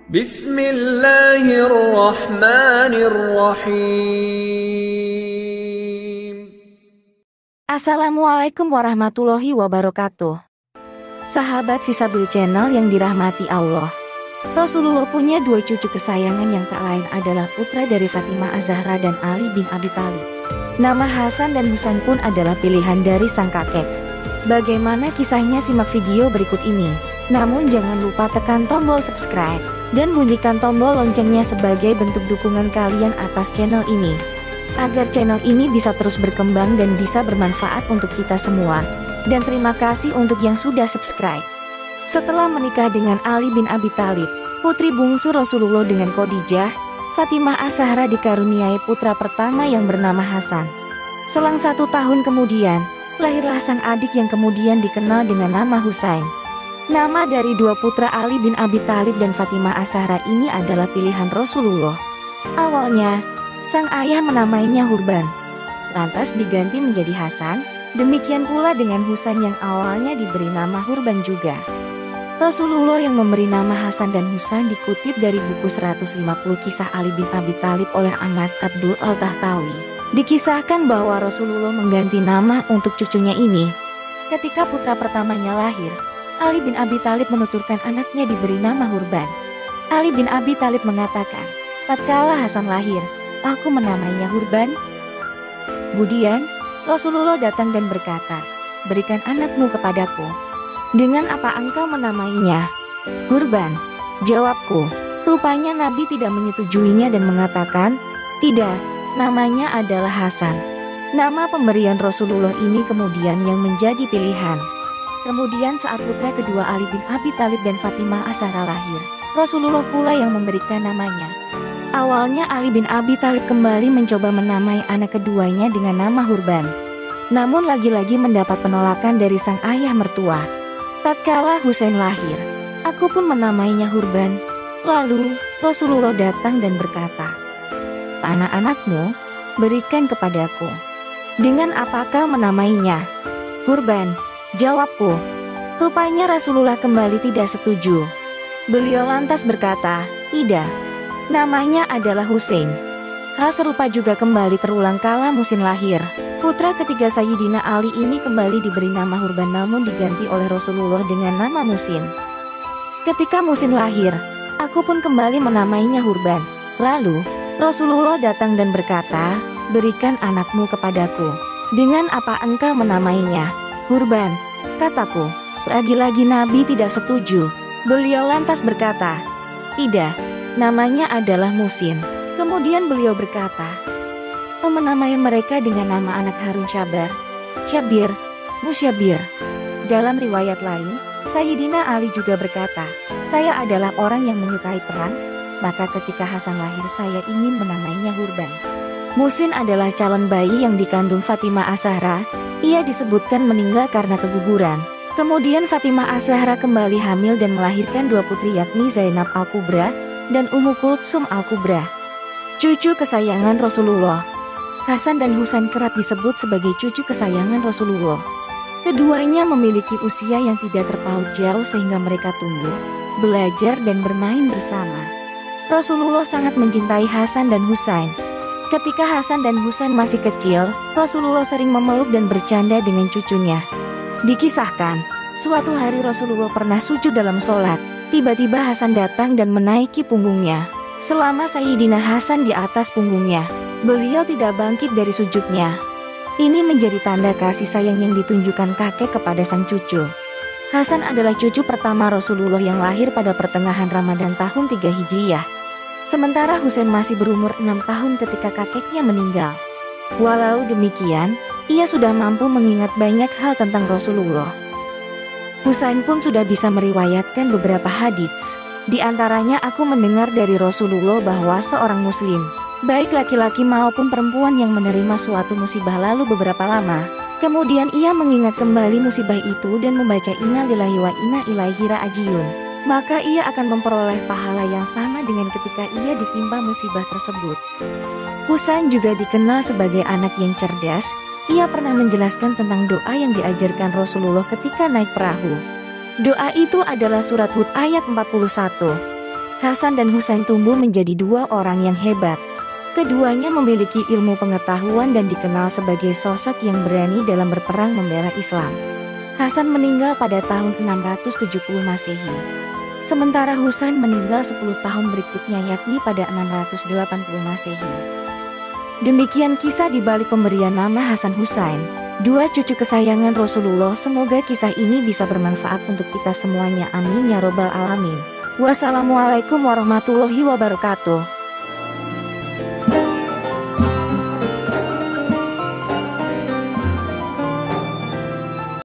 Bismillahirrahmanirrahim. Assalamualaikum warahmatullahi wabarakatuh. Sahabat Visabil Channel yang dirahmati Allah. Rasulullah punya dua cucu kesayangan yang tak lain adalah putra dari Fatimah Az-Zahra dan Ali bin Abi Thalib. Nama Hasan dan Husain pun adalah pilihan dari sang kakek. Bagaimana kisahnya, simak video berikut ini. Namun jangan lupa tekan tombol subscribe dan bunyikan tombol loncengnya sebagai bentuk dukungan kalian atas channel ini, agar channel ini bisa terus berkembang dan bisa bermanfaat untuk kita semua. Dan terima kasih untuk yang sudah subscribe. Setelah menikah dengan Ali bin Abi Thalib, putri bungsu Rasulullah dengan Khadijah, Fatimah Az-Zahra dikaruniai putra pertama yang bernama Hasan. Selang 1 tahun kemudian, lahirlah sang adik yang kemudian dikenal dengan nama Husain. Nama dari dua putra Ali bin Abi Thalib dan Fatimah Az-Zahra ini adalah pilihan Rasulullah. Awalnya, sang ayah menamainya Hurban, lantas diganti menjadi Hasan. Demikian pula dengan Husain yang awalnya diberi nama Hurban juga. Rasulullah yang memberi nama Hasan dan Husain dikutip dari buku 150 Kisah Ali bin Abi Thalib oleh Ahmad Abdul Al-Tahtawi. Dikisahkan bahwa Rasulullah mengganti nama untuk cucunya ini. Ketika putra pertamanya lahir, Ali bin Abi Thalib menuturkan anaknya diberi nama Hurban. Ali bin Abi Thalib mengatakan, tatkala Hasan lahir, aku menamainya Hurban. Kemudian, Rasulullah datang dan berkata, berikan anakmu kepadaku. Dengan apa engkau menamainya? Hurban, jawabku. Rupanya Nabi tidak menyetujuinya dan mengatakan, tidak, namanya adalah Hasan. Nama pemberian Rasulullah ini kemudian yang menjadi pilihan. Kemudian saat putra kedua Ali bin Abi Thalib dan Fatimah Az-Zahra lahir, Rasulullah pula yang memberikan namanya. Awalnya Ali bin Abi Thalib kembali mencoba menamai anak keduanya dengan nama Hurban. Namun lagi-lagi mendapat penolakan dari sang ayah mertua. Tatkala Husain lahir, aku pun menamainya Hurban. Lalu Rasulullah datang dan berkata, anak-anakmu, berikan kepadaku. Dengan apakah menamainya? Hurban, jawabku. Rupanya Rasulullah kembali tidak setuju. Beliau lantas berkata, tidak, namanya adalah Husain. Hal serupa juga kembali terulang kala Musin lahir. Putra ketiga Sayyidina Ali ini kembali diberi nama Hurban namun diganti oleh Rasulullah dengan nama Musin. Ketika Musin lahir, aku pun kembali menamainya Hurban. Lalu, Rasulullah datang dan berkata, berikan anakmu kepadaku. Dengan apa engkau menamainya? Hurban, kataku. Lagi-lagi Nabi tidak setuju. Beliau lantas berkata, tidak, namanya adalah Musin. Kemudian beliau berkata, menamai mereka dengan nama anak Harun Syabir, Musyabir. Dalam riwayat lain, Sayyidina Ali juga berkata, saya adalah orang yang menyukai perang, maka ketika Hasan lahir saya ingin menamainya Hurban. Musin adalah calon bayi yang dikandung Fatimah Az-Zahra. Ia disebutkan meninggal karena keguguran. Kemudian Fatimah Az-Zahra kembali hamil dan melahirkan dua putri yakni Zainab Al-Kubra dan Ummu Kultsum Al-Kubra. Cucu kesayangan Rasulullah. Hasan dan Husain kerap disebut sebagai cucu kesayangan Rasulullah. Keduanya memiliki usia yang tidak terpaut jauh sehingga mereka tumbuh, belajar dan bermain bersama. Rasulullah sangat mencintai Hasan dan Husain. Ketika Hasan dan Husain masih kecil, Rasulullah sering memeluk dan bercanda dengan cucunya. Dikisahkan, suatu hari Rasulullah pernah sujud dalam sholat. Tiba-tiba Hasan datang dan menaiki punggungnya. Selama Sayyidina Hasan di atas punggungnya, beliau tidak bangkit dari sujudnya. Ini menjadi tanda kasih sayang yang ditunjukkan kakek kepada sang cucu. Hasan adalah cucu pertama Rasulullah yang lahir pada pertengahan Ramadan tahun 3 Hijriyah. Sementara Husain masih berumur 6 tahun ketika kakeknya meninggal. Walau demikian, ia sudah mampu mengingat banyak hal tentang Rasulullah. Husain pun sudah bisa meriwayatkan beberapa hadits. Di antaranya aku mendengar dari Rasulullah bahwa seorang muslim, baik laki-laki maupun perempuan yang menerima suatu musibah lalu beberapa lama, kemudian ia mengingat kembali musibah itu dan membaca Inna lillahi wa inna ilaihi rajiun, maka ia akan memperoleh pahala yang sama dengan ketika ia ditimpa musibah tersebut. Husain juga dikenal sebagai anak yang cerdas. Ia pernah menjelaskan tentang doa yang diajarkan Rasulullah ketika naik perahu. Doa itu adalah surat Hud ayat 41. Hasan dan Husain tumbuh menjadi dua orang yang hebat. Keduanya memiliki ilmu pengetahuan dan dikenal sebagai sosok yang berani dalam berperang membela Islam. Hasan meninggal pada tahun 670 Masehi. Sementara Husain meninggal 10 tahun berikutnya yakni pada 680 Masehi. Demikian kisah di balik pemberian nama Hasan Husain, dua cucu kesayangan Rasulullah. Semoga kisah ini bisa bermanfaat untuk kita semuanya. Amin ya robbal alamin. Wassalamualaikum warahmatullahi wabarakatuh.